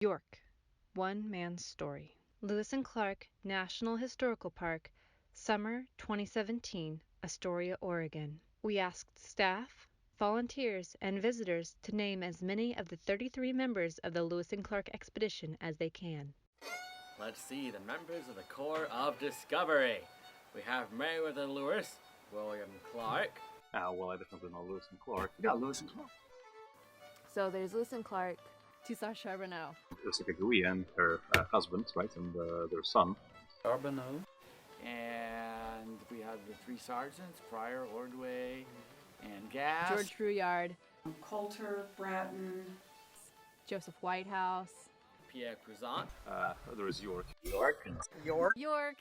York, One Man's Story. Lewis and Clark National Historical Park, Summer 2017, Astoria, Oregon. We asked staff, volunteers, and visitors to name as many of the 33 members of the Lewis and Clark expedition as they can. Let's see the members of the Corps of Discovery. We have Meriwether Lewis, William Clark. Well, I definitely know Lewis and Clark. Yeah, Lewis and Clark. So there's Lewis and Clark, Toussaint Charbonneau. Jessica Gouy and her husband, right, and their son. Charbonneau. And we have the three sergeants, Pryor, Ordway, and Gass. George Trouillard. Coulter, Bratton. Joseph Whitehouse. Pierre Crouzant. There is York. York.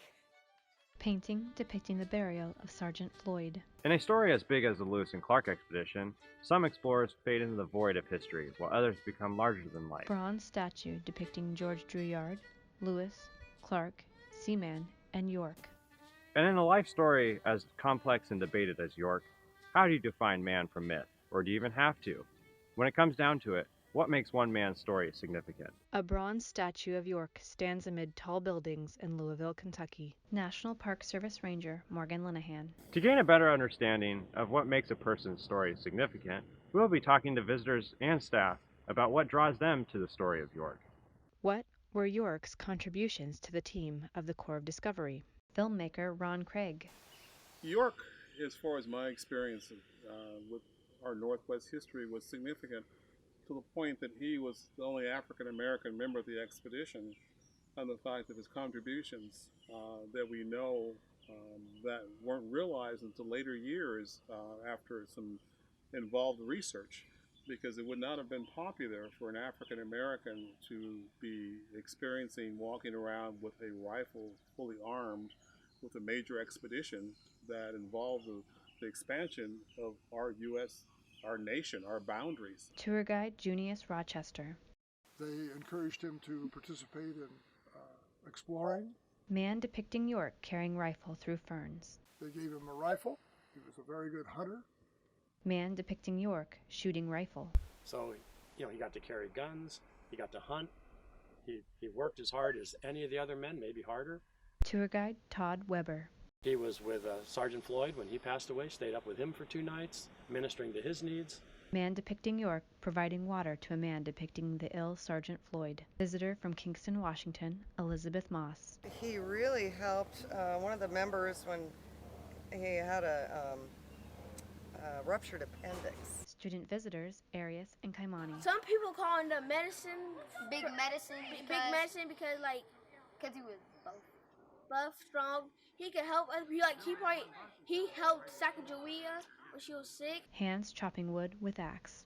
Painting depicting the burial of Sergeant Floyd. In a story as big as the Lewis and Clark expedition, some explorers fade into the void of history, while others become larger than life. Bronze statue depicting George Trouillard, Lewis, Clark, Seaman, and York. And in a life story as complex and debated as York, how do you define man from myth? Or do you even have to? When it comes down to it, what makes one man's story significant? A bronze statue of York stands amid tall buildings in Louisville, Kentucky. National Park Service Ranger Morgan Linehan. To gain a better understanding of what makes a person's story significant, we will be talking to visitors and staff about what draws them to the story of York. What were York's contributions to the team of the Corps of Discovery? Filmmaker Ron Craig. York, as far as my experience with our Northwest history, was significant to the point that he was the only African-American member of the expedition, and the fact that his contributions that we know that weren't realized until later years after some involved research, because it would not have been popular for an African-American to be experiencing walking around with a rifle fully armed with a major expedition that involved the expansion of our U.S., our nation, our boundaries. Tour guide Junius Rochester. They encouraged him to participate in exploring. Man depicting York carrying rifle through ferns. They gave him a rifle. He was a very good hunter. Man depicting York shooting rifle. So, he got to carry guns, he got to hunt, he worked as hard as any of the other men, maybe harder. Tour guide Todd Weber. He was with Sergeant Floyd when he passed away, stayed up with him for 2 nights, ministering to his needs. Man depicting York providing water to a man depicting the ill Sergeant Floyd. Visitor from Kingston, Washington, Elizabeth Moss. He really helped one of the members when he had a ruptured appendix. Student visitors Arias and Kaimani. Some people call him the medicine, big medicine because he was buff, strong. He could help us. He helped Sacagawea when she was sick. Hands chopping wood with axe.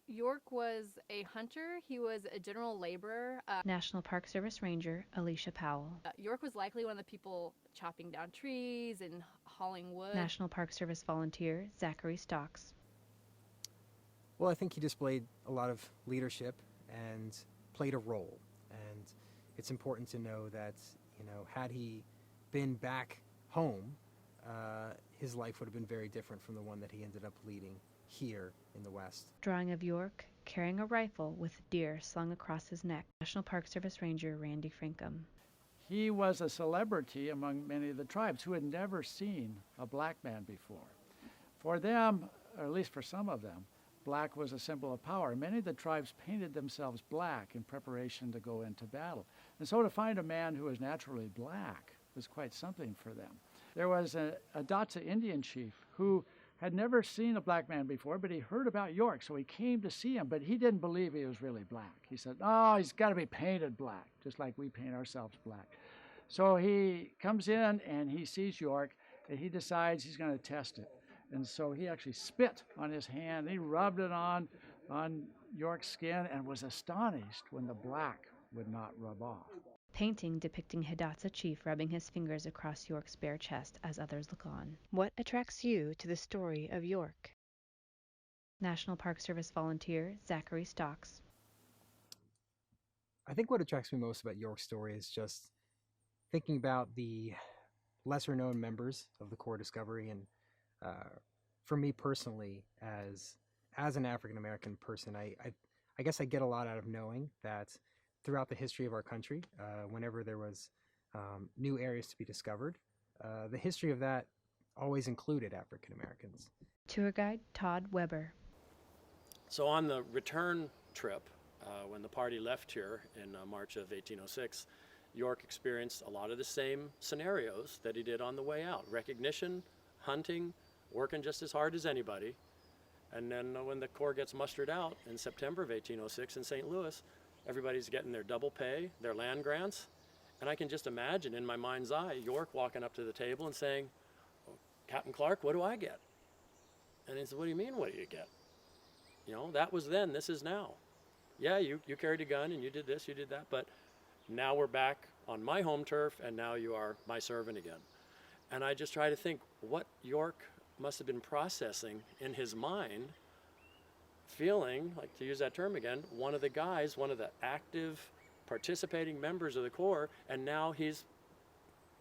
York was a hunter. He was a general laborer. National Park Service Ranger Alicia Powell. York was likely one of the people chopping down trees and hauling wood. National Park Service volunteer Zachary Stocks. Well, I think he displayed a lot of leadership and played a role. And it's important to know that, had he been back home, his life would have been very different from the one that he ended up leading here in the West. Drawing of York carrying a rifle with deer slung across his neck. National Park Service Ranger Randy Frankum. He was a celebrity among many of the tribes who had never seen a black man before. For them, or at least for some of them, black was a symbol of power. Many of the tribes painted themselves black in preparation to go into battle. And so to find a man who was naturally black was quite something for them. There was a Datsa Indian chief who had never seen a black man before, but he heard about York, so he came to see him, but he didn't believe he was really black. He said, "Oh, he's got to be painted black, just like we paint ourselves black." So he comes in and he sees York, and he decides he's going to test it. And so he actually spit on his hand. He rubbed it on York's skin and was astonished when the black would not rub off. Painting depicting Hidatsa chief rubbing his fingers across York's bare chest as others look on. What attracts you to the story of York? National Park Service volunteer Zachary Stocks. I think what attracts me most about York's story is just thinking about the lesser known members of the Corps of Discovery, and for me personally, as an African American person, I I guess I get a lot out of knowing that throughout the history of our country, whenever there was new areas to be discovered, the history of that always included African Americans. Tour guide Todd Weber. So on the return trip, when the party left here in March of 1806, York experienced a lot of the same scenarios that he did on the way out. Recognition, hunting, working just as hard as anybody. And then when the Corps gets mustered out in September of 1806 in St. Louis, everybody's getting their double pay, their land grants. And I can just imagine in my mind's eye, York walking up to the table and saying, oh, Captain Clark, what do I get? And he said, what do you mean, what do you get? You know, that was then, this is now. Yeah, you carried a gun and you did this, you did that, but now we're back on my home turf and now you are my servant again. And I just try to think what York must have been processing in his mind, feeling, like to use that term again, one of the guys, one of the active participating members of the Corps, and now he's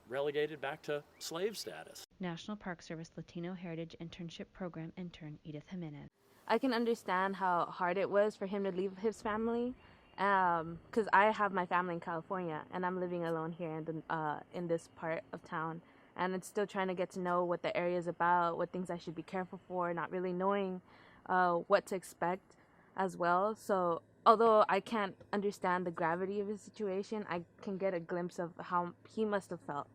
relegated back to slave status. National Park Service Latino Heritage Internship Program intern Edith Jimenez. I can understand how hard it was for him to leave his family, because I have my family in California and I'm living alone here in this part of town, and it's still trying to get to know what the area is about, what things I should be careful for, not really knowing what to expect as well. So although I can't understand the gravity of his situation, I can get a glimpse of how he must have felt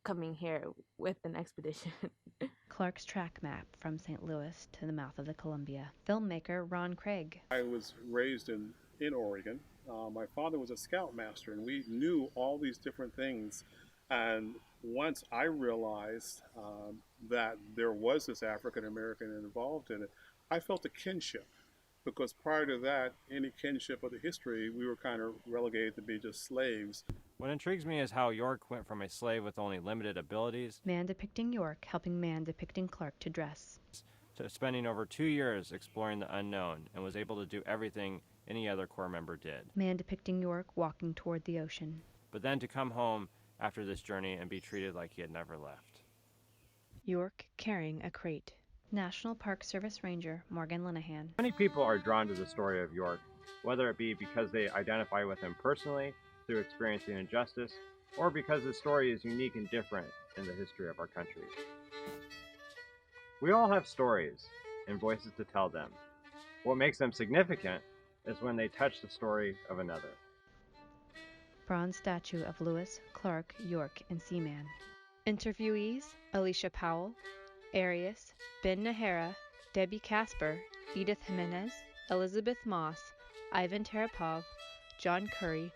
coming here with an expedition. Clark's track map from St. Louis to the mouth of the Columbia. Filmmaker Ron Craig. I was raised in Oregon. My father was a scoutmaster, and we knew all these different things. And once I realized that there was this African American involved in it, I felt a kinship. Because prior to that, any kinship of the history, we were kind of relegated to be just slaves. What intrigues me is how York went from a slave with only limited abilities, man depicting York helping man depicting Clark to dress, to spending over 2 years exploring the unknown, and was able to do everything any other Corps member did. Man depicting York walking toward the ocean. But then to come home after this journey and be treated like he had never left. York carrying a crate. National Park Service Ranger Morgan Linehan. Many people are drawn to the story of York, whether it be because they identify with him personally through experiencing injustice, or because his story is unique and different in the history of our country. We all have stories and voices to tell them. What makes them significant is when they touch the story of another. Bronze statue of Lewis, Clark, York, and Seaman. Interviewees: Alicia Powell, Arias, Ben Nahara, Debbie Casper, Edith Jimenez, Elizabeth Moss, Ivan Terapov, John Curry,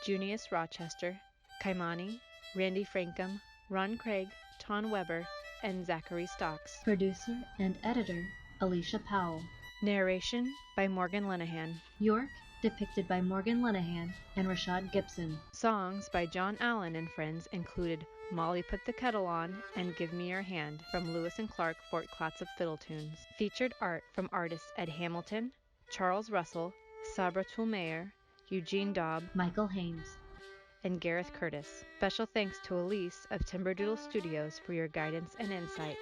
Junius Rochester, Kaimani, Randy Frankham, Ron Craig, Ton Weber, and Zachary Stocks. Producer and editor Alicia Powell. Narration by Morgan Linehan. York depicted by Morgan Linehan and Rashad Gibson. Songs by John Allen and Friends included Molly Put the Kettle On and Give Me Your Hand from Lewis and Clark Fort Clatsop Fiddle Tunes. Featured art from artists Ed Hamilton, Charles Russell, Sabra Toolmayer, Eugene Daub, Michael Haynes, and Gareth Curtis. Special thanks to Elise of Timberdoodle Studios for your guidance and insight.